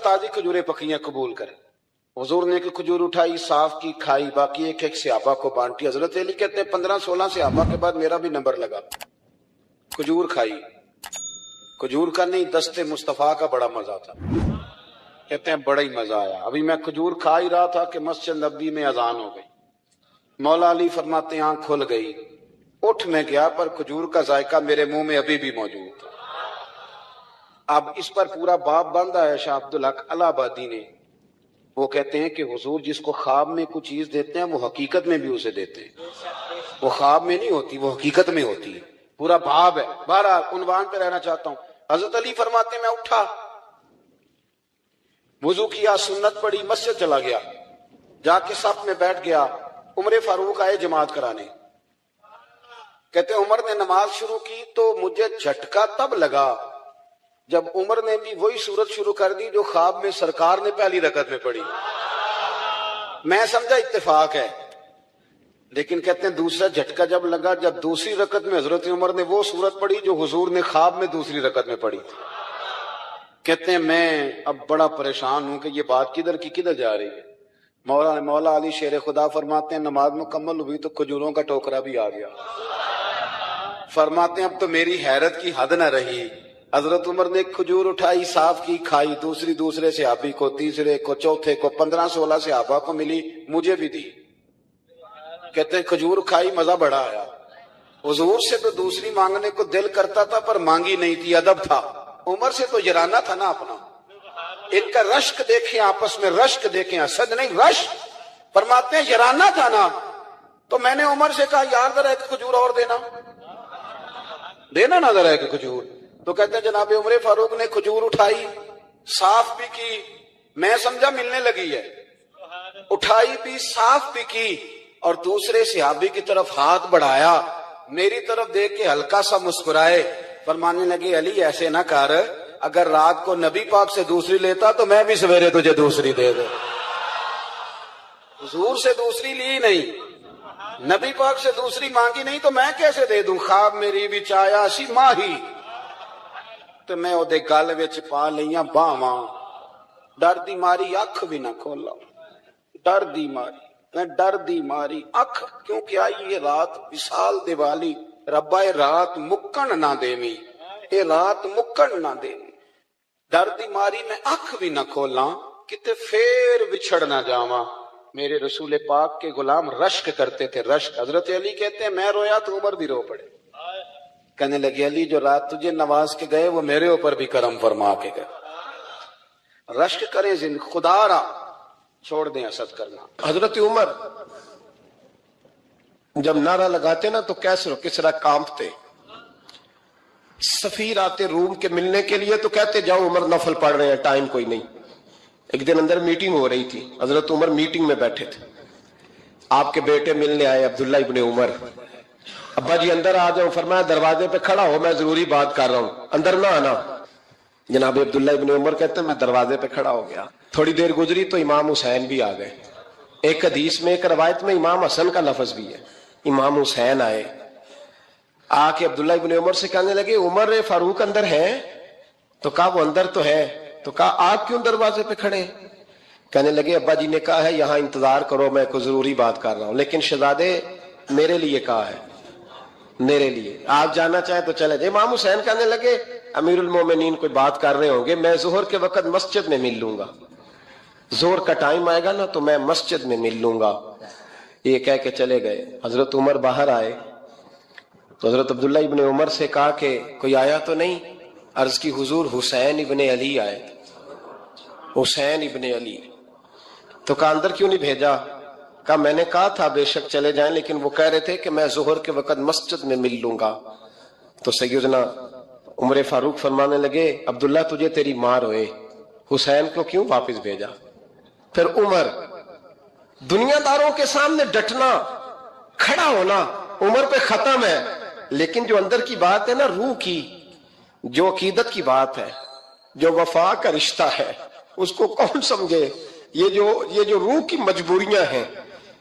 قاضی کھجوریں پکیاں قبول کرے. حضور نے ایک کھجور اٹھائی، صاف کی، کھائی، باقی ایک ایک صحابہ کو بانٹی. حضرت علی کہتے ہیں 15-16 صحابہ کے بعد میرا بھی نمبر لگا. کھجور کھائی. کھجور کا نہیں، دست مصطفیٰ کا بڑا مزہ تھا. کہتے ہیں بڑا ہی مزہ آیا. ابھی میں کھجور کھا ہی رہا تھا کہ مسجد نبوی میں اذان ہو گئی. مولا علی فرماتے ہیں آنکھ کھل گئی. اٹھ میں گیا پر کھجور کا ذائقہ میرے منہ میں ابھی بھی موجود تھا. اب اس پر پورا باب باندھا ہے شاہ عبدالحق الہ آبادی نے. وہ کہتے ہیں کہ حضور جس کو خواب میں کوئی چیز دیتے ہیں وہ حقیقت میں بھی اسے دیتے ہیں. وہ خواب میں نہیں ہوتی، وہ حقیقت میں ہوتی ہے. پورا باب ہے. بہرحال عنوان پہ رہنا چاہتا ہوں. حضرت علی فرماتے ہیں میں اٹھا، وضو کیا، سنت پڑھی، مسجد چلا گیا. جا کے صف میں بیٹھ گیا. عمر فاروق آئے جماعت کرانے. کہتے ہیں عمر نے نماز شروع کی تو مجھے جھٹکا تب لگا جب عمر نے بھی وہی سورت شروع کر دی جو خواب میں سرکار نے پہلی رکعت میں پڑھی. میں سمجھا اتفاق ہے، لیکن کہتے ہیں دوسرا جھٹکا جب لگا جب دوسری رکعت میں حضرت عمر نے وہ سورت پڑھی جو حضور نے خواب میں دوسری رکعت میں پڑھی تھی. کہتے ہیں میں اب بڑا پریشان ہوں کہ یہ بات کدھر کی کدھر جا رہی ہے. مولا علی شیر خدا فرماتے ہیں نماز مکمل ہوئی تو کھجوروں کا ٹوکرا بھی آ گیا. فرماتے ہیں اب تو میری حیرت کی حد نہ رہی. حضرت عمر نے کھجور اٹھائی، صاف کی، کھائی، دوسرے صحابی کو، تیسرے کو، چوتھے کو، 15-16 صحابہ کو ملی، مجھے بھی دی. کہتے ہیں کھجور کھائی، مزہ بڑا آیا. حضور سے تو دوسری مانگنے کو دل کرتا تھا پر مانگی نہیں تھی، ادب تھا. عمر سے تو جرانہ تھا نا اپنا. ان کا رشک دیکھیں، آپس میں رشک دیکھیں، حسد نہیں رشک. فرماتے ہیں جرانہ تھا نا. تو میں نے عمر سے کہا یار ذرا ایک کھجور اور دینا نا ذرا ایک کھجور. تو کہتے ہیں جناب عمر فاروق نے کھجور اٹھائی، صاف بھی کی. میں سمجھا ملنے لگی ہے. اٹھائی بھی، صاف بھی کی، اور دوسرے صحابی کی طرف ہاتھ بڑھایا. میری طرف دیکھ کے ہلکا سا مسکرائے. فرمانے لگے علی ایسے نہ کر، اگر رات کو نبی پاک سے دوسری لیتا تو میں بھی سویرے تجھے دوسری دے دے. حضور سے دوسری لی نہیں، نبی پاک سے دوسری مانگی نہیں تو میں کیسے دے دوں. خواب میری وچ آیا سی ماہی تو میں او دے گل وچ پا لئیاں باواں. ڈر دی ماری اکھ بھی نہ کھولا. ڈر دی ماری، میں ڈر دی ماری اکھ، کیونکہ آئی یہ رات وصال دیوالی. ربا اے رات مکن نہ دیویں، اے رات مکن نہ دیویں. ڈر دی ماری میں اکھ بھی نہ کھولاں، کتے پھر بچھڑ نہ جاواں. میرے رسول پاک کے غلام رشک کرتے تھے، رشک. حضرت علی کہتے ہیں میں رویا تو عمر بھی رو پڑے. کہنے لگے علی جو رات تجھے نواز کے گئے وہ میرے اوپر بھی کرم فرما کے گئے. رشک کریں خدا را، چھوڑ دیں حسد کرنا. حضرت عمر جب نعرہ لگاتے نا تو کیسر کس طرح کانپتے. سفیر آتے روم کے ملنے کے لیے تو کہتے جاؤ عمر نفل پڑھ رہے ہیں، ٹائم کوئی نہیں. ایک دن اندر میٹنگ ہو رہی تھی، حضرت عمر میٹنگ میں بیٹھے تھے. آپ کے بیٹے ملنے آئے عبداللہ ابن عمر. ابا جی اندر آ جاؤ. فرمایا دروازے پہ کھڑا ہو، میں ضروری بات کر رہا ہوں، اندر نہ آنا. جناب عبداللہ ابن عمر کہتے ہیں میں دروازے پہ کھڑا ہو گیا. تھوڑی دیر گزری تو امام حسین بھی آ گئے. ایک حدیث میں، ایک روایت میں امام حسن کا لفظ بھی ہے. امام حسین آئے. آ کے عبداللہ ابن عمر سے کہنے لگے عمر فاروق اندر ہے؟ تو کہا وہ اندر تو ہے. تو کہا آپ کیوں دروازے پہ کھڑے؟ کہنے لگے ابا جی نے کہا ہے یہاں انتظار کرو، میں کوئی ضروری بات کر رہا ہوں. لیکن شہزادے میرے لیے کہا ہے، میرے لیے، آپ جانا چاہیں تو چلے جائیں. امام حسین کہنے لگے امیر المومنین کوئی بات کر رہے ہوں گے، میں ظہر کے وقت مسجد میں مل لوں گا. ظہر کا ٹائم آئے گا نا تو میں مسجد میں مل لوں گا. یہ کہہ کے چلے گئے. حضرت عمر باہر آئے تو حضرت عبداللہ ابن عمر سے کہا کہ کوئی آیا تو نہیں؟ عرض کی حضور حسین ابن علی آئے. حسین ابن علی. تو کہا اندر کیوں نہیں بھیجا؟ کہا میں نے کہا تھا بے شک چلے جائیں، لیکن وہ کہہ رہے تھے کہ میں ظہر کے وقت مسجد میں مل لوں گا. تو سیدنا عمر فاروق فرمانے لگے عبداللہ تجھے تیری ماں روئے، حسین کو کیوں واپس بھیجا؟ پھر عمر دنیا داروں کے سامنے ڈٹنا، کھڑا ہونا عمر پہ ختم ہے، لیکن جو اندر کی بات ہے نا، روح کی، جو عقیدت کی بات ہے، جو وفا کا رشتہ ہے، اس کو کون سمجھے؟ یہ جو روح کی مجبوریاں ہیں،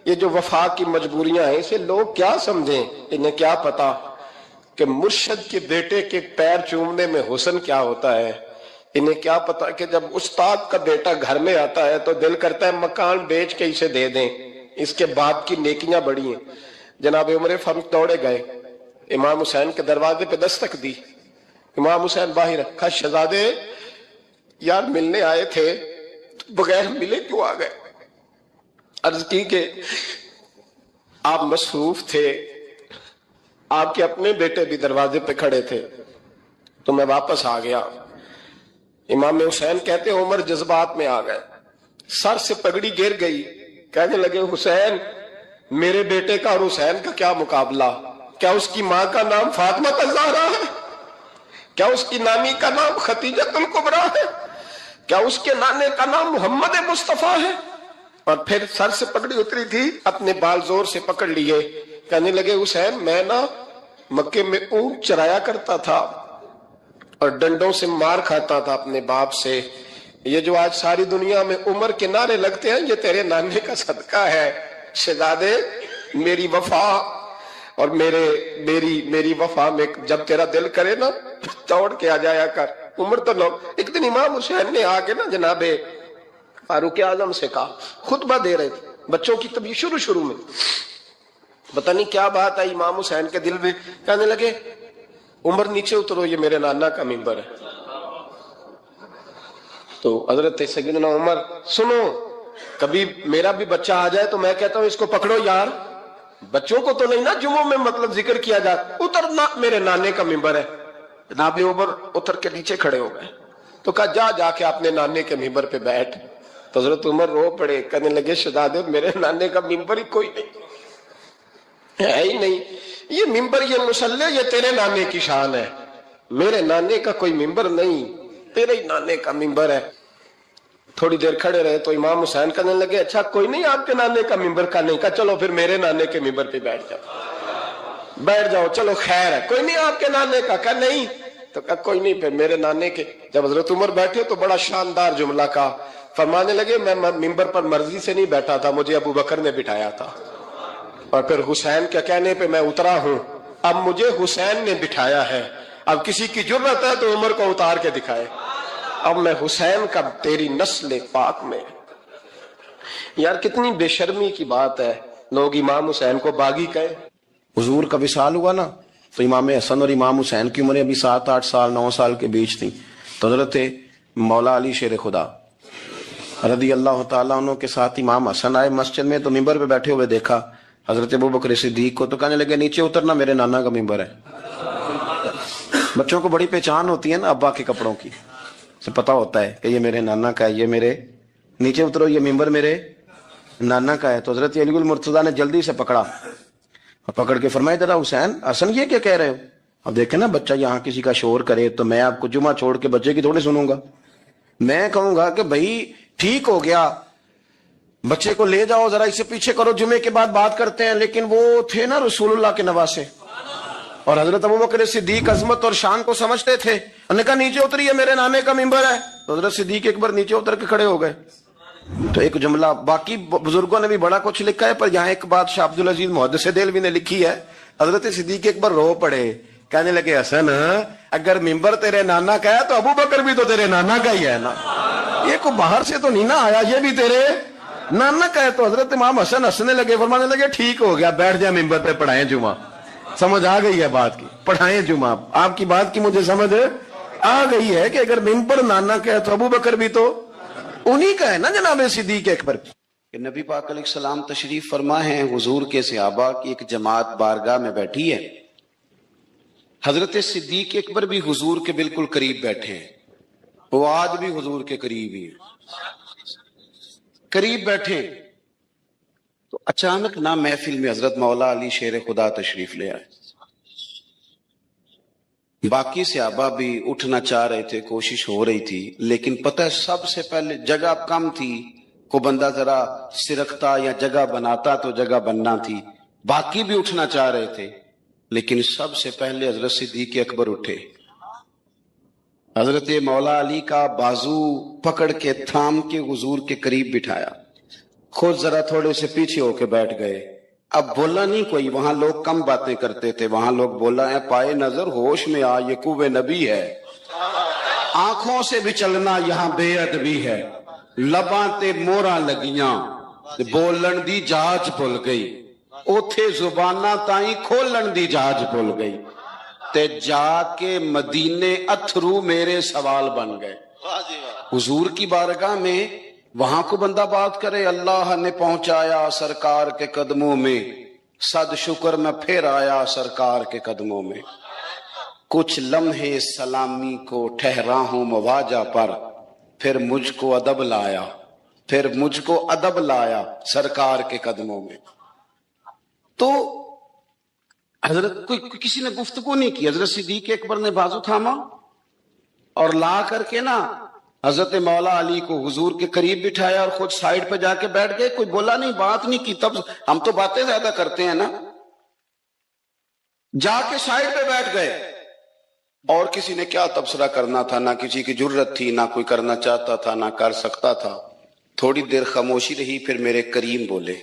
یہ جو وفا کی مجبوریاں ہیں، اسے لوگ کیا سمجھیں؟ انہیں کیا پتا کہ مرشد کے بیٹے کے پیر چومنے میں حسن کیا ہوتا ہے. انہیں کیا پتا کہ جب استاد کا بیٹا گھر میں آتا ہے تو دل کرتا ہے مکان بیچ کے اسے دے دیں، اس کے باپ کی نیکیاں بڑی ہیں۔ جناب عمر فاروق دوڑے گئے، امام حسین کے دروازے پہ دستک دی، امام حسین باہر، کہا شہزادے یار ملنے آئے تھے بغیر ملے کیوں آ گئے؟ عرض کی کہ آپ مصروف تھے، آپ کے اپنے بیٹے بھی دروازے پہ کھڑے تھے تو میں واپس آ گیا۔ امام حسین کہتے عمر جذبات میں آ گئے، سر سے پگڑی گر گئی، کہنے لگے حسین میرے بیٹے کا اور حسین کا کیا مقابلہ؟ کیا اس کی ماں کا نام فاطمہ الزہرا ہے؟ کیا اس کی نانی کا نام خدیجہ الکبریٰ ہے؟ کیا اس کے نانے کا نام محمد مصطفیٰ ہے؟ اور پھر سر سے پگڑی اتری تھی، اپنے بال زور سے پکڑ لیے، کہنے لگے حسین میں نا مکے میں اونٹ چرایا کرتا تھا اور ڈنڈوں سے مار کھاتا تھا اپنے باپ سے، یہ جو آج ساری دنیا میں عمر کے نعرے لگتے ہیں یہ تیرے نانے کا صدقہ ہے۔ شہزادے میری وفا اور میری وفا میں جب تیرا دل کرے نا توڑ کے آ جایا کر۔ عمر تو لوگ ایک دن امام حسین نے آ کے نا جناب فاروق اعظم سے کہا، خطبہ دے رہے تھے بچوں کی طبیعت شروع میں، پتہ نہیں کیا بات آئی امام حسین کے دل میں، کہنے لگے عمر نیچے اترو یہ میرے نانا کا ممبر ہے۔ تو حضرت سیدنا عمر سنو، کبھی میرا بھی بچہ آ جائے تو میں کہتا ہوں اس کو پکڑو یار، بچوں کو تو نہیں نا جمعوں میں مطلب ذکر کیا جاتا، اترنا میرے نانے کا ممبر ہے۔ جناب عمر اتر کے نیچے کھڑے ہو گئے تو کہا جا کے اپنے نانے کے ممبر پہ بیٹھ۔ تو حضرت عمر رو پڑے، کہنے لگے شہزادے میرے نانے کا ممبر ہی کوئی نہیں ہے ہی نہیں، یہ ممبر یہ مصلی یہ تیرے نانے کی شان ہے، میرے نانے کا کوئی ممبر نہیں، تیرے ہی نانے کا ممبر ہے۔ تھوڑی دیر کھڑے رہے تو امام حسین کہنے لگے اچھا کوئی نہیں آپ کے نانے کا ممبر کا نہیں، کہا چلو پھر میرے نانے کے ممبر پہ بیٹھ جاؤ چلو خیر ہے، کوئی نہیں آپ کے نانے کا، کہا نہیں، تو کہا کوئی نہیں پھر میرے نانے کے۔ جب حضرت عمر بیٹھے تو بڑا شاندار جملہ کہا، فرمانے لگے میں ممبر پر مرضی سے نہیں بیٹھا تھا، مجھے ابو بکر نے بٹھایا تھا، اور پھر حسین کے کہنے پہ میں اترا ہوں، اب مجھے حسین نے بٹھایا ہے، اب کسی کی جرت ہے تو عمر کو اتار کے دکھائے، اب میں حسین کا تیری نسل پاک میں۔ یار کتنی بے شرمی کی بات ہے، لوگ امام حسین کو باغی کہے۔ حضور کا وصال ہوا نا تو امام حسن اور امام حسین کی عمریں ابھی 7-8 سال 9 سال کے بیچ تھیں، تو حضرت مولا علی شیر خدا رضی اللہ تعالیٰ عنہ کے ساتھ امام حسن آئے مسجد میں، تو ممبر پہ بیٹھے ہوئے دیکھا حضرت ابوبکر صدیق کو، تو کہنے لگے نیچے اترنا میرے نانا کا ممبر ہے۔ بچوں کو بڑی پہچان ہوتی ہے نا ابا کے کپڑوں کی، سے پتا ہوتا ہے کہ یہ میرے نانا کا ہے، یہ میرے نیچے اترو یہ ممبر میرے نانا کا ہے۔ تو حضرت علی المرتضیٰ نے جلدی سے پکڑا اور پکڑ کے فرمایا ذرا حسین حسن یہ کیا کہہ رہے ہو؟ اب دیکھیں نا بچہ یہاں کسی کا شور کرے تو میں آپ کو جمعہ چھوڑ کے بچے کی تھوڑی سنوں گا، میں کہوں گا کہ بھائی ٹھیک ہو گیا بچے کو لے جاؤ ذرا اسے پیچھے کرو جمعے کے بعد بات کرتے ہیں، لیکن وہ تھے نا رسول اللہ کے نواسے اور حضرت ابوبکر صدیق عظمت اور شان کو سمجھتے تھے، انہوں نے کہا نیچے اتریے میرے نانے کا ممبر ہے، تو حضرت صدیق اکبر نیچے اتر کے کھڑے ہو گئے۔ تو ایک جملہ، باقی بزرگوں نے بھی بڑا کچھ لکھا ہے پر یہاں ایک بات شاہ عبد العزیز محدث دہلوی نے لکھی ہے، حضرت صدیق اکبر رو پڑے، کہنے لگے حسن اگر ممبر تیرے نانا کا ہے تو ابوبکر بھی تو تیرے نانا کا ہی ہے نا، یہ کو باہر سے تو نہیں نا آیا، یہ بھی تیرے نانا کا ہے۔ تو حضرت امام حسن ہنسنے لگے، فرمانے لگے ٹھیک ہو گیا بیٹھ جائے ممبر پہ پڑھائیں جمعہ، سمجھ آ گئی ہے بات کی، پڑھائیں جمعہ، آپ کی بات کی مجھے سمجھ آ گئی ہے کہ اگر ممبر نانا کا ہے تو ابوبکر بھی تو انہی کا ہے نا جناب صدیق اکبر۔ کہ نبی پاک علیہ السلام تشریف فرما ہیں، حضور کے صحابہ کی ایک جماعت بارگاہ میں بیٹھی ہے، حضرت صدیق اکبر بھی حضور کے بالکل قریب بیٹھے ہیں، وہ آج بھی حضور کے قریب ہی قریب بیٹھے، تو اچانک نہ محفل میں حضرت مولا علی شیر خدا تشریف لے آئے، باقی صحابہ بھی اٹھنا چاہ رہے تھے، کوشش ہو رہی تھی، لیکن پتہ ہے سب سے پہلے جگہ کم تھی، کو بندہ ذرا سرکتا یا جگہ بناتا تو جگہ بننا تھی، باقی بھی اٹھنا چاہ رہے تھے، لیکن سب سے پہلے حضرت صدیق اکبر اٹھے، حضرت مولا علی کا بازو پکڑ کے تھام کے حضور کے قریب بٹھایا، خود ذرا تھوڑے سے پیچھے ہو کے بیٹھ گئے، اب بولا نہیں کوئی، وہاں لوگ کم باتیں کرتے تھے، وہاں لوگ بولا ہے پائے نظر ہوش میں آ یہ کوہ نبی ہے، آنکھوں سے بھی چلنا یہاں بے ادبی ہے، لباں تے موراں لگیاں بولن دی جاچ بھول گئی، اوتھے زباناں تائیں کھولن دی جاچ بھول گئی، تے جا کے مدینے اتھرو میرے سوال بن گئے۔ حضور کی بارگاہ میں وہاں کو بندہ بات کرے، اللہ نے پہنچایا سرکار کے قدموں میں، صد شکر میں پھر آیا سرکار کے قدموں میں، کچھ لمحے سلامی کو ٹھہرا ہوں مواجہ پر، پھر مجھ کو ادب لایا، پھر مجھ کو ادب لایا سرکار کے قدموں میں۔ تو حضرت کوئی کسی نے گفتگو نہیں کی، حضرت صدیق اکبر نے بازو تھاما اور لا کر کے نا حضرت مولا علی کو حضور کے قریب بٹھایا اور خود سائیڈ پہ جا کے بیٹھ گئے، کوئی بولا نہیں، بات نہیں کی۔ تب ہم تو باتیں زیادہ کرتے ہیں نا، جا کے سائیڈ پہ بیٹھ گئے، اور کسی نے کیا تبصرہ کرنا تھا، نہ کسی کی جرت تھی، نہ کوئی کرنا چاہتا تھا، نہ کر سکتا تھا۔ تھوڑی دیر خاموشی رہی، پھر میرے کریم بولے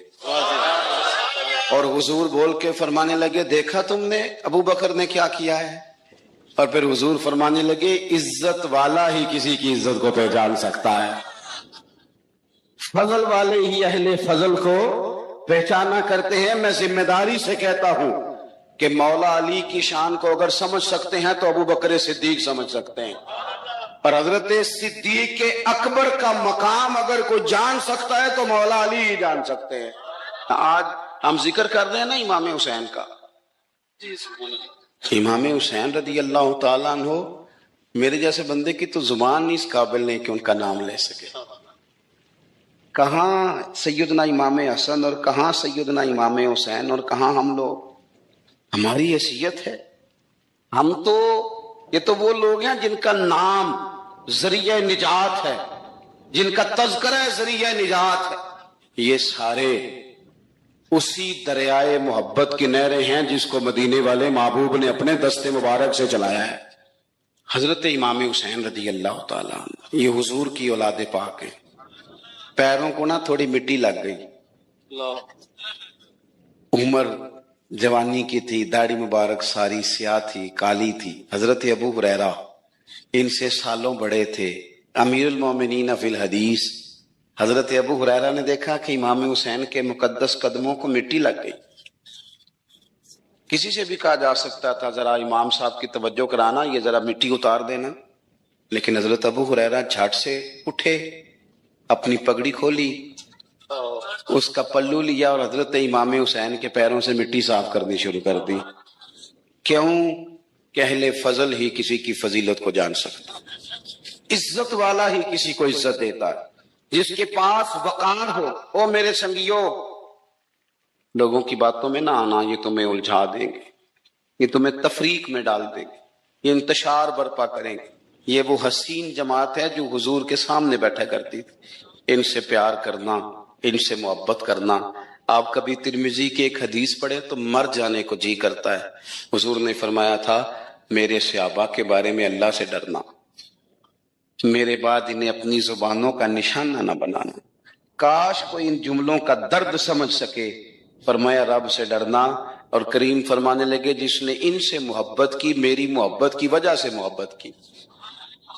اور حضور بول کے فرمانے لگے، دیکھا تم نے ابو بکر نے کیا کیا ہے؟ اور پھر حضور فرمانے لگے، عزت والا ہی کسی کی عزت کو پہچان سکتا ہے، فضل والے ہی اہل فضل کو پہچانا کرتے ہیں۔ میں ذمہ داری سے کہتا ہوں کہ مولا علی کی شان کو اگر سمجھ سکتے ہیں تو ابو بکر صدیق سمجھ سکتے ہیں، اور حضرت صدیق اکبر کا مقام اگر کوئی جان سکتا ہے تو مولا علی ہی جان سکتے ہیں۔ آج ہم ذکر کر رہے ہیں نا امام حسین کا، امام حسین رضی اللہ تعالیٰ عنہ، میرے جیسے بندے کی تو زبان نہیں اس قابل نہیں کہ ان کا نام لے سکے۔ کہاں سیدنا امام حسن اور کہاں سیدنا امام حسین اور کہاں ہم لوگ، ہماری حیثیت ہے۔ ہم تو یہ تو وہ لوگ ہیں جن کا نام ذریعہ نجات ہے، جن کا تذکرہ ذریعہ نجات ہے۔ یہ سارے اسی دریائے محبت کی نہریں ہیں جس کو مدینے والے محبوب نے اپنے دستے مبارک سے چلایا ہے۔ حضرت امام حسین رضی اللہ تعالیٰ عنہ یہ حضور کی اولاد پاک ہے۔ پیروں کو نا تھوڑی مٹی لگ گئی، عمر جوانی کی تھی، داڑھی مبارک ساری سیاہ تھی، کالی تھی۔ حضرت ابو ہریرہ ان سے سالوں بڑے تھے، امیر المومنین فی الحدیث۔ حضرت ابو ہریرہ نے دیکھا کہ امام حسین کے مقدس قدموں کو مٹی لگ گئی۔ کسی سے بھی کہا جا سکتا تھا ذرا امام صاحب کی توجہ کرانا، یہ ذرا مٹی اتار دینا، لیکن حضرت ابو ہریرہ جھٹ سے اٹھے، اپنی پگڑی کھولی، اس کا پلو لیا اور حضرت امام حسین کے پیروں سے مٹی صاف کرنی شروع کر دی۔ کیوں کہ اہل فضل ہی کسی کی فضیلت کو جان سکتا، عزت والا ہی کسی کو عزت دیتا ہے، جس کے پاس وقار ہو۔ او میرے سنگیو، لوگوں کی باتوں میں نہ آنا، یہ تمہیں الجھا دیں گے، یہ تمہیں تفریق میں ڈال دیں گے، یہ انتشار برپا کریں گے۔ یہ وہ حسین جماعت ہے جو حضور کے سامنے بیٹھا کرتی تھی۔ ان سے پیار کرنا، ان سے محبت کرنا۔ آپ کبھی ترمذی کی ایک حدیث پڑھیں تو مر جانے کو جی کرتا ہے۔ حضور نے فرمایا تھا، میرے صحابہ کے بارے میں اللہ سے ڈرنا، میرے بعد انہیں اپنی زبانوں کا نشانہ نہ بنانا۔ کاش کوئی ان جملوں کا درد سمجھ سکے۔ فرمایا رب سے ڈرنا، اور کریم فرمانے لگے جس نے ان سے محبت کی میری محبت کی وجہ سے محبت کی،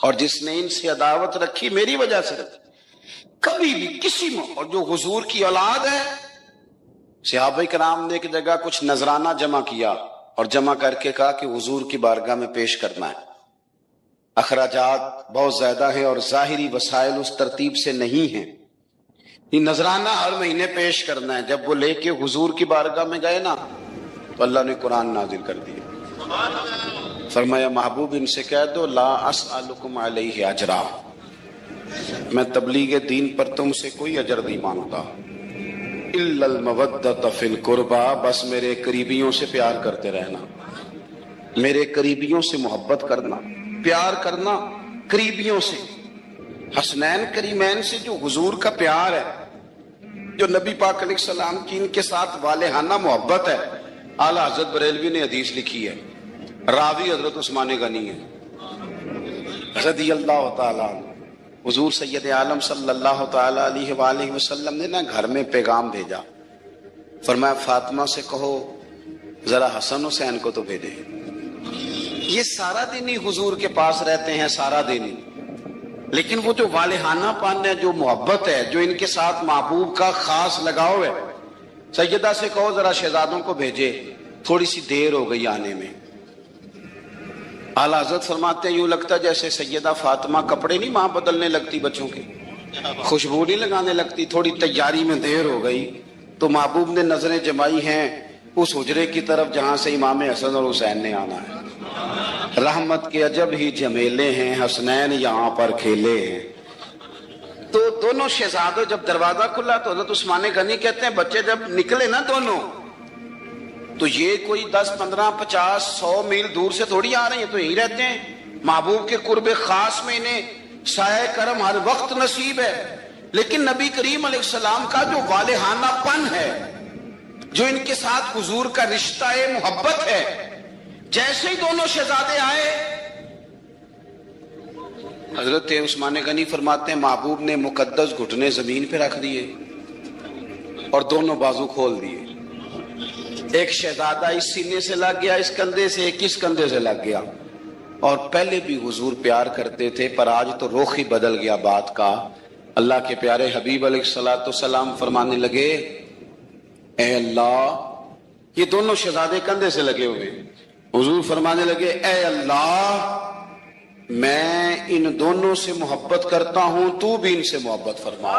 اور جس نے ان سے عداوت رکھی میری وجہ سے رکھی۔ کبھی بھی کسی میں، اور جو حضور کی اولاد ہے، صحابہ کرام نے ایک جگہ کچھ نذرانہ جمع کیا اور جمع کر کے کہا کہ حضور کی بارگاہ میں پیش کرنا ہے۔ اخراجات بہت زیادہ ہیں اور ظاہری وسائل اس ترتیب سے نہیں ہیں، یہ نذرانہ ہر مہینے پیش کرنا ہے۔ جب وہ لے کے حضور کی بارگاہ میں گئے نا تو اللہ نے قرآن نازل کر دیا۔ فرمایا محبوب ان سے کہہ دو، لا اسألکم علیہ اجرا، میں تبلیغ دین پر تم سے کوئی اجر نہیں مانگتا، الا المودۃ فی القربى، بس میرے قریبیوں سے پیار کرتے رہنا، میرے قریبیوں سے محبت کرنا، پیار کرنا قریبیوں سے۔ حسنین کریمین سے جو حضور کا پیار ہے، جو نبی پاک علیہ السلام کی ان کے ساتھ والہانہ محبت ہے۔ اعلیٰ حضرت بریلوی نے حدیث لکھی ہے، راوی حضرت عثمان غنی ہے رضی اللہ تعالیٰ عنہ۔ حضور سید عالم صلی اللہ تعالیٰ علیہ وآلہ وسلم نے نا گھر میں پیغام بھیجا، فرمایا فاطمہ سے کہو ذرا حسن حسین کو تو بھیجے۔ یہ سارا دن ہی حضور کے پاس رہتے ہیں، سارا دن ہی لیکن وہ جو والہانہ پن ہے، جو محبت ہے، جو ان کے ساتھ محبوب کا خاص لگاؤ ہے، سیدہ سے کہو ذرا شہزادوں کو بھیجے، تھوڑی سی دیر ہو گئی آنے میں۔ اعلیٰ حضرت فرماتے ہیں یوں لگتا جیسے سیدہ فاطمہ کپڑے نہیں ماں بدلنے لگتی بچوں کے، خوشبو نہیں لگانے لگتی، تھوڑی تیاری میں دیر ہو گئی تو محبوب نے نظریں جمائی ہیں اس حجرے کی طرف جہاں سے امام حسن اور حسین نے آنا ہے۔ رحمت کے عجب ہی جمیلے ہیں، حسنین یہاں پر کھیلے ہیں۔ تو دونوں شہزادوں جب دروازہ کھلا تو حضرت عثمان غنی کہتے ہیں بچے جب نکلے نا دونوں تو یہ کوئی 10 15 50 100 میل دور سے تھوڑی آ رہے ہیں، تو یہی رہتے ہیں۔ محبوب کے قرب خاص میں انہیں سایہ کرم ہر وقت نصیب ہے، لیکن نبی کریم علیہ السلام کا جو والہانہ پن ہے، جو ان کے ساتھ حضور کا رشتہ محبت ہے، جیسے ہی دونوں شہزادے آئے حضرت عثمان غنی فرماتے ہیں محبوب نے مقدس گھٹنے زمین پہ رکھ دیے اور دونوں بازو کھول دیے۔ ایک شہزادہ اس سینے سے لگ گیا اس کندھے سے، ایک اس کندھے سے لگ گیا، اور پہلے بھی حضور پیار کرتے تھے پر آج تو رخ ہی بدل گیا بات کا۔ اللہ کے پیارے حبیب علیہ الصلوۃ والسلام فرمانے لگے اے اللہ، یہ دونوں شہزادے کندھے سے لگے ہوئے، حضور فرمانے لگے اے اللہ میں ان دونوں سے محبت کرتا ہوں، تو بھی ان سے محبت فرما۔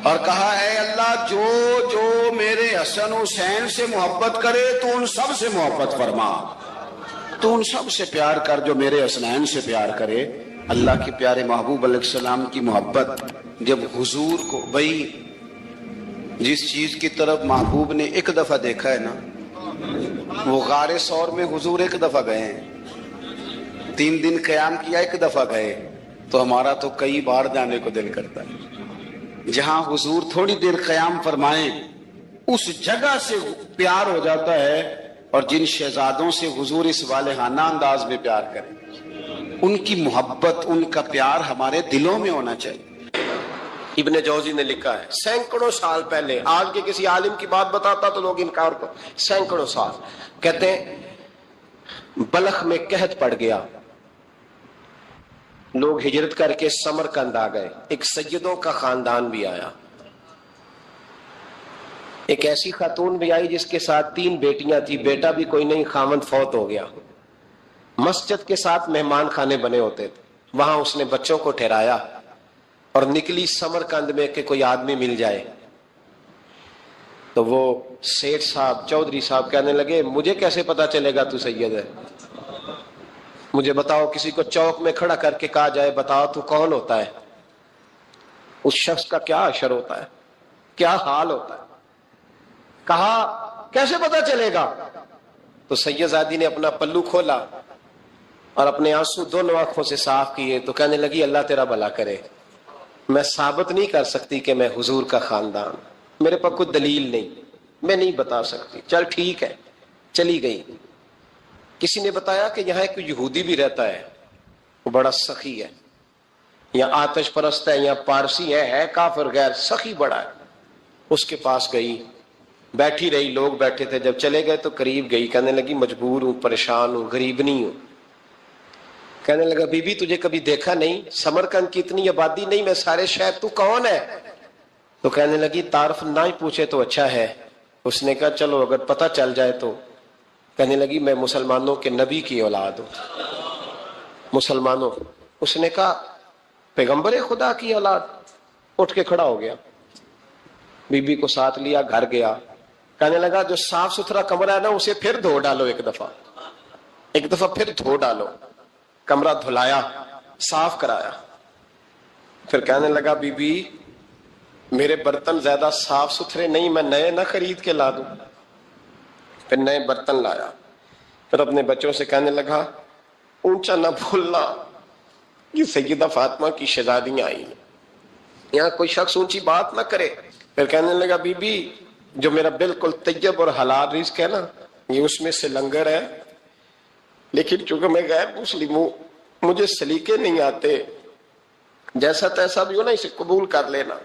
اور کہا اے اللہ جو جو میرے حسن حسین سے محبت کرے تو ان سب سے محبت فرما، تو ان سب سے پیار کر جو میرے حسنین سے پیار کرے۔ اللہ کے پیارے محبوب علیہ السلام کی محبت جب حضور کو، بھئی جس چیز کی طرف محبوب نے ایک دفعہ دیکھا ہے نا، وہ غار ثور میں حضور ایک دفعہ گئے ہیں، 3 دن قیام کیا ایک دفعہ گئے، تو ہمارا تو کئی بار جانے کو دل کرتا ہے۔ جہاں حضور تھوڑی دیر قیام فرمائیں اس جگہ سے پیار ہو جاتا ہے، اور جن شہزادوں سے حضور اس والہانہ انداز میں پیار کریں ان کی محبت، ان کا پیار ہمارے دلوں میں ہونا چاہیے۔ ابن جوزی نے لکھا ہے سینکڑوں سال پہلے، آج کے کسی عالم کی بات بتاتا تو لوگ انکار کو، سینکڑوں سال کہتے ہیں بلخ میں قحط پڑ گیا، لوگ ہجرت کر کے سمرقند آ گئے، ایک سیدوں کا خاندان بھی آیا، ایک ایسی خاتون بھی آئی جس کے ساتھ 3 بیٹیاں تھی، بیٹا بھی کوئی نہیں، خامند فوت ہو گیا۔ مسجد کے ساتھ مہمان خانے بنے ہوتے تھے، وہاں اس نے بچوں کو ٹھہرایا اور نکلی سمرقند میں کہ کوئی آدمی مل جائے۔ تو وہ سیٹھ صاحب، چودھری صاحب کہنے لگے مجھے کیسے پتا چلے گا تو سید ہے، مجھے بتاؤ، کسی کو چوک میں کھڑا کر کے کہا جائے بتاؤ تو کون ہوتا ہے، اس شخص کا کیا اشر ہوتا ہے، کیا حال ہوتا ہے؟ کہا کیسے پتا چلے گا؟ تو سید زادی نے اپنا پلو کھولا اور اپنے آنسو دونوں آنکھوں سے صاف کیے، تو کہنے لگی اللہ تیرا بھلا کرے، میں ثابت نہیں کر سکتی کہ میں حضور کا خاندان، میرے پاس کوئی دلیل نہیں، میں نہیں بتا سکتی، چل ٹھیک ہے، چلی گئی۔ کسی نے بتایا کہ یہاں ایک یہودی بھی رہتا ہے، وہ بڑا سخی ہے، یا آتش پرست ہے، یا پارسی ہے کافر غیر، سخی بڑا ہے۔ اس کے پاس گئی، بیٹھی رہی، لوگ بیٹھے تھے، جب چلے گئے تو قریب گئی، کہنے لگی مجبور ہوں، پریشان ہوں، غریب نہیں ہوں۔ کہنے لگا بی بی تجھے کبھی دیکھا نہیں، سمرقند کی اتنی آبادی نہیں، میں سارے شہر، تو کون ہے؟ تو کہنے لگی تعارف نہ ہی پوچھے تو اچھا ہے۔ اس نے کہا چلو اگر پتہ چل جائے تو۔ کہنے لگی میں مسلمانوں کے نبی کی اولاد ہوں، مسلمانوں۔ اس نے کہا پیغمبر خدا کی اولاد؟ اٹھ کے کھڑا ہو گیا، بی بی کو ساتھ لیا، گھر گیا، کہنے لگا جو صاف ستھرا کمرہ ہے نا اسے پھر دھو ڈالو، ایک دفعہ پھر دھو ڈالو۔ کمرہ دھلایا، صاف کرایا، پھر کہنے لگا بی بی میرے برتن زیادہ صاف ستھرے نہیں، میں نئے نہ خرید کے لا دوں۔ پھر نئے برتن لایا، پھر اپنے بچوں سے کہنے لگا اونچا نہ بھولنا، یہ سیدہ فاطمہ کی شہزادیاں آئی ہیں، یہاں کوئی شخص اونچی بات نہ کرے۔ پھر کہنے لگا بی بی جو میرا بالکل طیب اور حلال رزق ہے نا، یہ اس میں سے لنگر ہے، لیکن چونکہ میں غیر مسلم ہوں، مجھے سلیقے نہیں آتے، جیسا تیسا بھی ہو نا اسے قبول کر لینا۔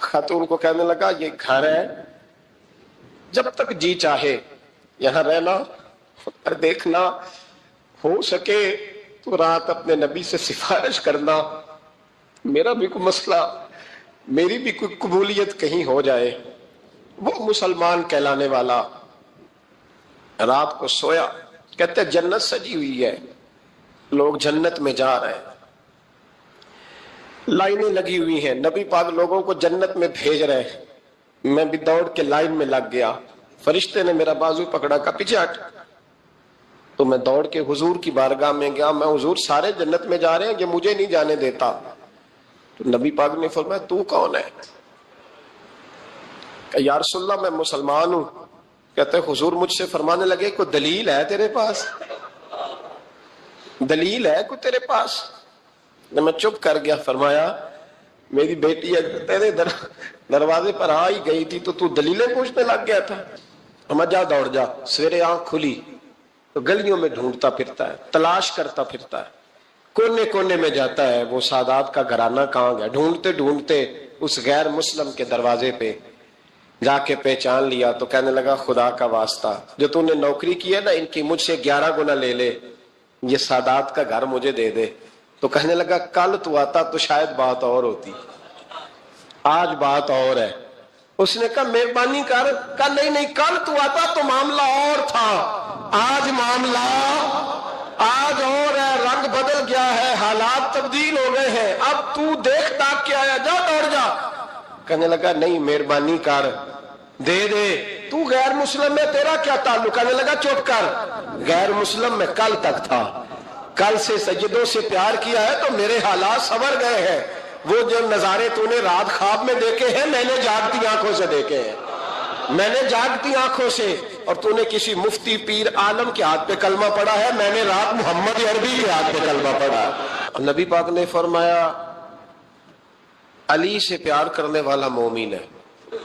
خاتون کو کہنے لگا یہ گھر ہے، جب تک جی چاہے یہاں رہنا، اور دیکھنا، ہو سکے تو رات اپنے نبی سے سفارش کرنا، میرا بھی کوئی مسئلہ، میری بھی کوئی قبولیت کہیں ہو جائے۔ وہ مسلمان کہلانے والا رات کو سویا، کہتے جنت سجی ہوئی ہے، لوگ جنت میں جا رہے ہیں، لائنیں لگی ہوئی ہیں، نبی پاک لوگوں کو جنت میں بھیج رہے ہیں۔ میں بھی دوڑ کے لائن میں لگ گیا، فرشتے نے میرا بازو پکڑا، کہا پیچھے ہٹ۔ تو میں دوڑ کے حضور کی بارگاہ میں گیا، میں حضور سارے جنت میں جا رہے ہیں، یہ مجھے نہیں جانے دیتا۔ تو نبی پاک نے فرمایا تو کون ہے؟ کہ یا رسول اللہ میں مسلمان ہوں۔ کہتے حضور مجھ سے فرمانے لگے کوئی دلیل ہے تیرے پاس؟ دلیل ہے کوئی تیرے پاس؟ میں چپ کر گیا۔ فرمایا میری بیٹی تیرے دروازے پر آ ہی گئی تھی تو دلیلیں پوچھنے لگ گیا تھا۔ میں جا دوڑ جا۔ سویرے آنکھ کھلی تو گلیوں میں ڈھونڈتا پھرتا ہے، تلاش کرتا پھرتا ہے، کونے کونے میں جاتا ہے وہ سادات کا گھرانہ کہاں گیا۔ ڈھونڈتے ڈھونڈتے اس غیر مسلم کے دروازے پہ جا کے پہچان لیا تو کہنے لگا خدا کا واسطہ جو تو نے نوکری کی ہے نا ان کی مجھ سے 11 گنا لے لے، یہ سادات کا گھر مجھے دے دے۔ تو کہنے لگا کل تو آتا تو شاید بات اور ہوتی، آج بات اور ہے۔ اس نے کہا مہربانی کر۔ کہا نہیں کل تو آتا تو معاملہ اور تھا، آج معاملہ آج اور ہے، رنگ بدل گیا ہے، حالات تبدیل ہو گئے ہیں، اب تو دیکھ تاک کے آیا، جا دوڑ جا۔ کہنے لگا نہیں مہربانی کر دے دے، تو غیر مسلم میں تیرا کیا تعلق؟ کہنے لگا چپ کر، غیر مسلم میں کل تک تھا، کل سے سجدوں سے پیار کیا ہے تو میرے حالات سنور گئے ہیں۔ وہ جو نظارے تو نے رات خواب میں دیکھے ہیں میں نے جاگتی آنکھوں سے دیکھے ہیں، میں نے جاگتی آنکھوں سے۔ اور تو نے کسی مفتی پیر عالم کے ہاتھ پہ کلمہ پڑھا ہے، میں نے رات محمد عربی کے ہاتھ پہ کلمہ پڑھا ہے۔ نبی پاک نے فرمایا علی سے پیار کرنے والا مومن ہے،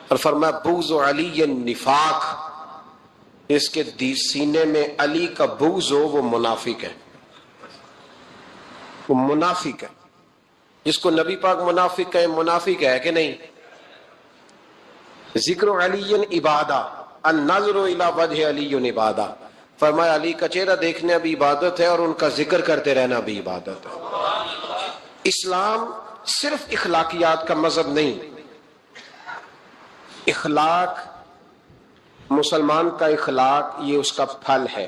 اور فرمایا بغض علی نفاق، اس کے سینے میں علی کا بغض ہو وہ منافق ہے، وہ منافق ہے۔ جس کو نبی پاک منافق کہے منافق ہے کہ نہیں؟ ذکر علی عبادہ، النظر الی وجہ علی عبادہ، فرمایا علی کا چہرہ دیکھنا بھی عبادت ہے اور ان کا ذکر کرتے رہنا بھی عبادت ہے۔ اسلام صرف اخلاقیات کا مذہب نہیں، اخلاق، مسلمان کا اخلاق یہ اس کا پھل ہے،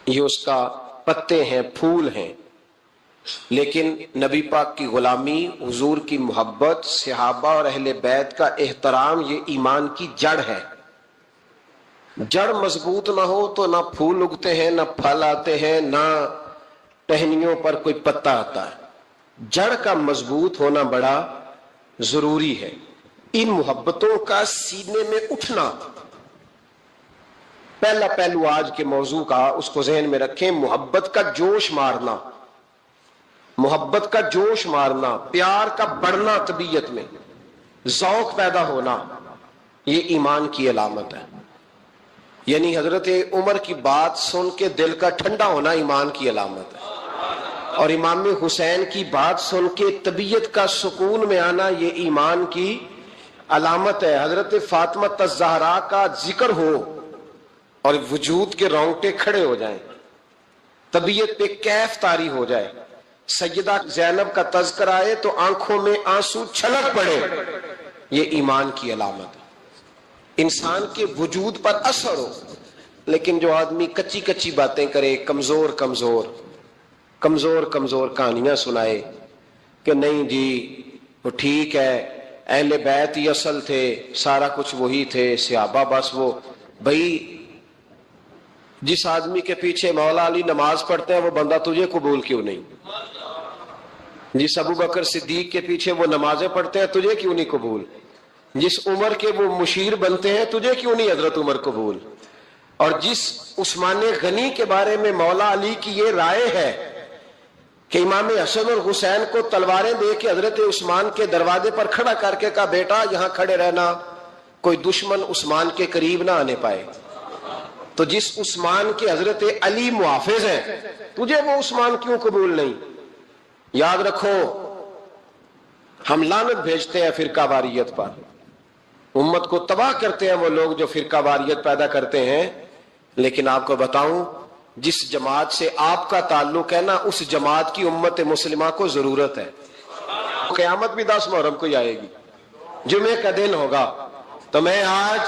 یہ اس کا پتے ہیں، پھول ہیں۔ لیکن نبی پاک کی غلامی، حضور کی محبت، صحابہ اور اہل بیت کا احترام یہ ایمان کی جڑ ہے۔ جڑ مضبوط نہ ہو تو نہ پھول اگتے ہیں، نہ پھل آتے ہیں، نہ ٹہنیوں پر کوئی پتا آتا ہے۔ جڑ کا مضبوط ہونا بڑا ضروری ہے۔ ان محبتوں کا سینے میں اٹھنا، پہلا پہلو آج کے موضوع کا اس کو ذہن میں رکھیں، محبت کا جوش مارنا، محبت کا جوش مارنا، پیار کا بڑھنا، طبیعت میں ذوق پیدا ہونا، یہ ایمان کی علامت ہے۔ یعنی حضرت عمر کی بات سن کے دل کا ٹھنڈا ہونا ایمان کی علامت ہے، اور امام حسین کی بات سن کے طبیعت کا سکون میں آنا یہ ایمان کی علامت ہے۔ حضرت فاطمہ الزہرا کا ذکر ہو اور وجود کے رونگٹے کھڑے ہو جائیں، طبیعت پہ کیف طاری ہو جائے، سیدہ زینب کا تذکر آئے تو آنکھوں میں آنسو چھلک پڑے، یہ ایمان کی علامت ہے۔ انسان کے وجود پر اثر ہو۔ لیکن جو آدمی کچی کچی باتیں کرے، کمزور کمزور کمزور کمزور کہانیاں سنائے کہ نہیں جی وہ ٹھیک ہے، اہل بیت ہی اصل تھے، سارا کچھ وہی تھے، صحابہ بس وہ، بھائی جس آدمی کے پیچھے مولا علی نماز پڑھتے ہیں وہ بندہ تجھے قبول کیوں نہیں؟ جس ابو بکر صدیق کے پیچھے وہ نمازیں پڑھتے ہیں تجھے کیوں نہیں قبول؟ جس عمر کے وہ مشیر بنتے ہیں تجھے کیوں نہیں حضرت عمر قبول؟ اور جس عثمان غنی کے بارے میں مولا علی کی یہ رائے ہے کہ امام حسن اور حسین کو تلواریں دے کے حضرت عثمان کے دروازے پر کھڑا کر کے کہا بیٹا یہاں کھڑے رہنا، کوئی دشمن عثمان کے قریب نہ آنے پائے، تو جس عثمان کے حضرت علی محافظ ہیں تجھے وہ عثمان کیوں قبول نہیں؟ یاد رکھو ہم لعنت بھیجتے ہیں فرقہ واریت پر، امت کو تباہ کرتے ہیں وہ لوگ جو فرقہ واریت پیدا کرتے ہیں۔ لیکن آپ کو بتاؤں جس جماعت سے آپ کا تعلق ہے نا اس جماعت کی امت مسلمہ کو ضرورت ہے. قیامت بھی 10 محرم کو ہی آئے گی, جمعے کا دن ہوگا. تو میں آج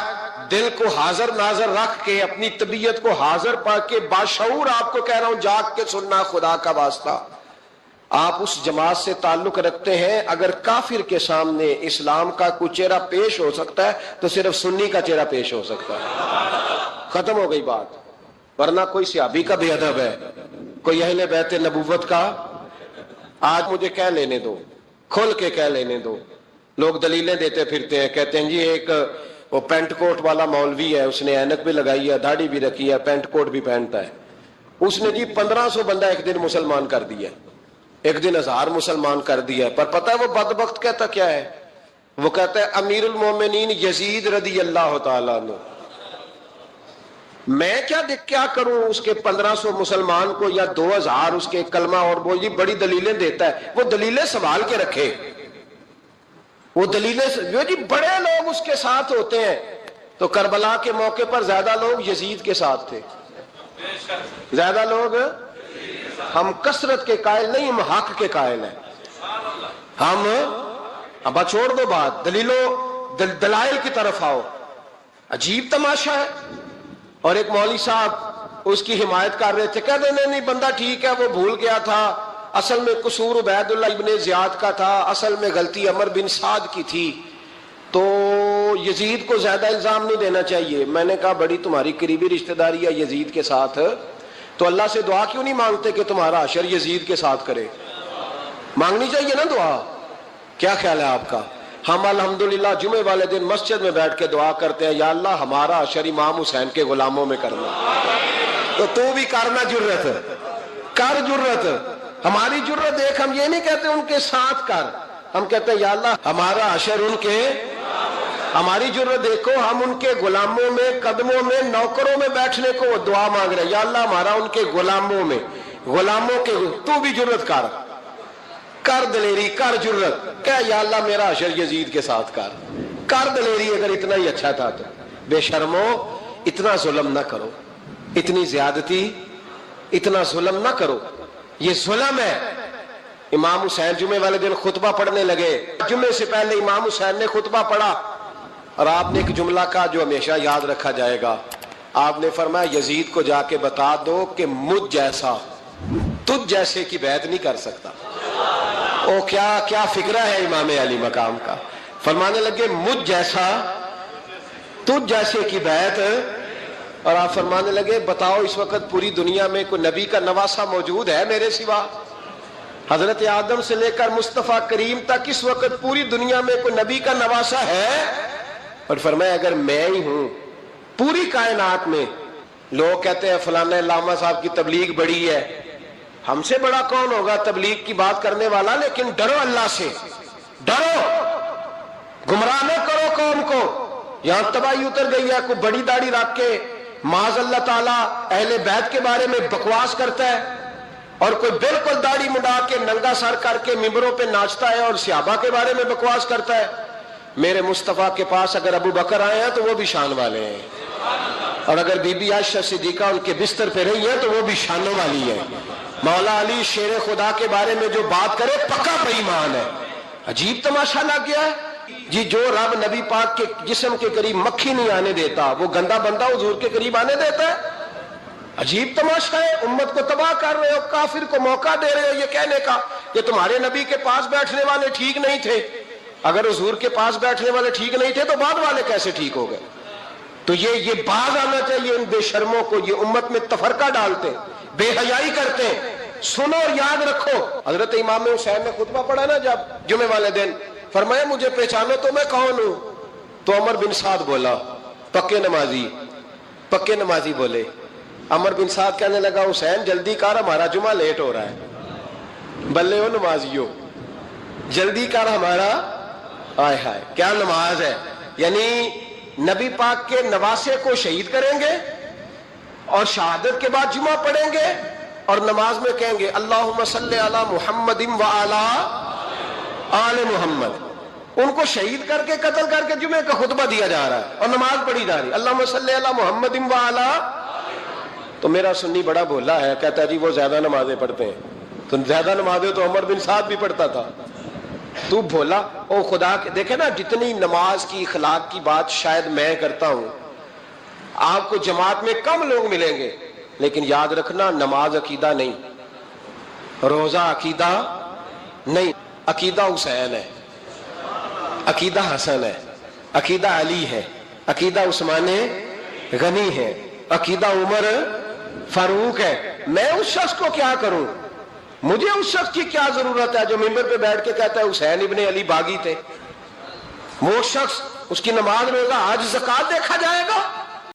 دل کو حاضر ناظر رکھ کے اپنی طبیعت کو حاضر پا کے باشعور آپ کو کہہ رہا ہوں, جاگ کے سننا خدا کا واسطہ. آپ اس جماعت سے تعلق رکھتے ہیں, اگر کافر کے سامنے اسلام کا کوئی چہرہ پیش ہو سکتا ہے تو صرف سنی کا چہرہ پیش ہو سکتا ہے. ختم ہو گئی بات. ورنہ کوئی صحابی کا بے ادب ہے, کوئی اہل بیت نبوت کا. آج مجھے کہہ لینے دو, کھل کے کہہ لینے دو. لوگ دلیلیں دیتے پھرتے ہیں, کہتے ہیں جی ایک وہ پینٹ کوٹ والا مولوی ہے, اس نے اینک بھی لگائی ہے, داڑھی بھی رکھی ہے, پینٹ کوٹ بھی پہنتا ہے, اس نے جی 1500 بندہ ایک دن مسلمان کر دیا, ایک دن 1000 مسلمان کر دیا. پر پتہ ہے وہ بدبخت کہتا کیا ہے؟ وہ کہتا ہے امیر المومنین یزید رضی اللہ تعالیٰ عنہ. میں کیا کروں اس کے 1500 مسلمان کو یا 2000 اس کے کلمہ, اور وہ جی بڑی دلیلیں دیتا ہے. وہ دلیلیں سنبھال کے رکھے, وہ دلیلیں جو جی بڑے لوگ اس کے ساتھ ہوتے ہیں. تو کربلا کے موقع پر زیادہ لوگ یزید کے ساتھ تھے, زیادہ لوگ. ہم کثرت کے قائل نہیں, ہم حق کے قائل ہیں. ہم اب چھوڑ دو بات, دلائل کی طرف آؤ. عجیب تماشا ہے. اور ایک مولوی صاحب اس کی حمایت کر رہے تھے, کہتے نہیں بندہ ٹھیک ہے, وہ بھول گیا تھا, اصل میں قصور عبید اللہ ابن زیاد کا تھا, اصل میں غلطی عمر بن سعد کی تھی, تو یزید کو زیادہ الزام نہیں دینا چاہیے. میں نے کہا بڑی تمہاری قریبی رشتہ داری ہے یزید کے ساتھ, تو اللہ سے دعا کیوں نہیں مانگتے کہ تمہارا حشر یزید کے ساتھ کرے؟ مانگنی چاہیے نا دعا. کیا خیال ہے آپ کا؟ ہم الحمدللہ جمعے والے دن مسجد میں بیٹھ کے دعا کرتے ہیں, یا اللہ ہمارا حشر امام حسین کے غلاموں میں کرنا. تو بھی کرنا جرت کر, جرت ہماری جرت دیکھ. ہم یہ نہیں کہتے ان کے ساتھ کر, ہم کہتے ہیں یا اللہ ہمارا حشر ان کے. ہماری جرت دیکھو, ہم ان کے غلاموں میں, قدموں میں, نوکروں میں بیٹھنے کو وہ دعا مانگ رہے ہیں, یا اللہ ہمارا ان کے غلاموں میں, غلاموں کے. تو بھی جرت کر دلیری, کر جرت, کہ یا اللہ میرا حشر یزید کے ساتھ کر دلیری. اگر اتنا ہی اچھا تھا تو بے شرمو اتنا ظلم نہ کرو, اتنی زیادتی, اتنا ظلم نہ کرو. یہ ظلم ہے. امام حسین جمعے والے دن خطبہ پڑھنے لگے, جمعے سے پہلے امام حسین نے خطبہ پڑھا, اور آپ نے ایک جملہ کہا جو ہمیشہ یاد رکھا جائے گا. آپ نے فرمایا یزید کو جا کے بتا دو کہ مجھ جیسا تجھ جیسے کی بیعت نہیں کر سکتا. او کیا فکرہ ہے امام علی مقام کا. فرمانے لگے مجھ جیسا تجھ جیسے کی بیعت. اور آپ فرمانے لگے بتاؤ اس وقت پوری دنیا میں کوئی نبی کا نواسہ موجود ہے میرے سوا؟ حضرت آدم سے لے کر مصطفیٰ کریم تک اس وقت پوری دنیا میں کوئی نبی کا نواسہ ہے؟ اور فرمایا اگر میں ہی ہوں پوری کائنات میں. لوگ کہتے ہیں فلانا علامہ صاحب کی تبلیغ بڑی ہے, ہم سے بڑا کون ہوگا تبلیغ کی بات کرنے والا؟ لیکن ڈرو اللہ سے, ڈرو, گمراہ نہ کرو قوم کو. یہاں تباہی اتر گئی ہے, کوئی بڑی داڑھی رکھ کے معاذ اللہ تعالیٰ اہل بیت کے بارے میں بکواس کرتا ہے, اور کوئی بالکل داڑھی مڈا کے ننگا سر کر کے ممبروں پہ ناچتا ہے اور صحابہ کے بارے میں بکواس کرتا ہے. میرے مصطفیٰ کے پاس اگر ابو بکر آئے ہیں تو وہ بھی شان والے ہیں, اور اگر بی بی عائشہ صدیقہ ان کے بستر پہ رہی ہے تو وہ بھی شانوں والی ہے. مولا علی شیر خدا کے بارے میں جو بات کرے پکا بے ایمان ہے. عجیب تماشا لگ گیا ہے جی. جو رب نبی پاک کے جسم کے قریب مکھی نہیں آنے دیتا, وہ گندا بندہ حضور کے قریب آنے دیتا ہے؟ عجیب تماشا ہے. امت کو تباہ کر رہے ہو, کافر کو موقع دے رہے ہو یہ کہنے کا کہ تمہارے نبی کے پاس بیٹھنے والے ٹھیک نہیں تھے. اگر حضور کے پاس بیٹھنے والے ٹھیک نہیں تھے تو بعد والے کیسے ٹھیک ہو گئے؟ تو یہ باز آنا چاہیے ان بے شرموں کو. یہ امت میں تفرقہ ڈالتے, بے حیائی کرتے. سنو اور یاد رکھو, حضرت امام حسین نے خطبہ پڑھا نا جب جمعے والے دن, فرمایا مجھے پہچانو تو میں کون ہوں؟ تو عمر بن سعد بولا, پکے نمازی بولے. عمر بن سعد کہنے لگا حسین جلدی کر, ہمارا جمعہ لیٹ ہو رہا ہے. بلے ہو نمازیو, جلدی کر ہمارا. آئے ہائے کیا نماز ہے. یعنی نبی پاک کے نواسے کو شہید کریں گے اور شہادت کے بعد جمعہ پڑھیں گے اور نماز میں کہیں گے اللہم صلی علی محمد وعلی آل محمد. ان کو شہید کر کے قتل کر کے جمعے کا خطبہ دیا جا رہا ہے اور نماز پڑھی جا رہی ہے اللہم صلی علی محمد وعلی. تو میرا سنی بڑا بھولا ہے، کہتا ہے جی وہ زیادہ نمازیں پڑھتے ہیں. تو زیادہ نمازیں تو عمر بن سعد بھی پڑھتا تھا. تو بھولا. او خدا کے دیکھے نا، جتنی نماز کی اخلاق کی بات شاید میں کرتا ہوں، آپ کو جماعت میں کم لوگ ملیں گے، لیکن یاد رکھنا نماز عقیدہ نہیں، روزہ عقیدہ نہیں. عقیدہ حسین ہے، عقیدہ حسن ہے، عقیدہ علی ہے، عقیدہ عثمان غنی ہے، عقیدہ عمر فاروق ہے. میں اس شخص کو کیا کروں؟ مجھے اس شخص کی کیا ضرورت ہے جو ممبر پہ بیٹھ کے کہتا ہے حسین ابن علی باغی تھے؟ وہ شخص، اس کی نماز روزہ حج زکات دیکھا جائے گا؟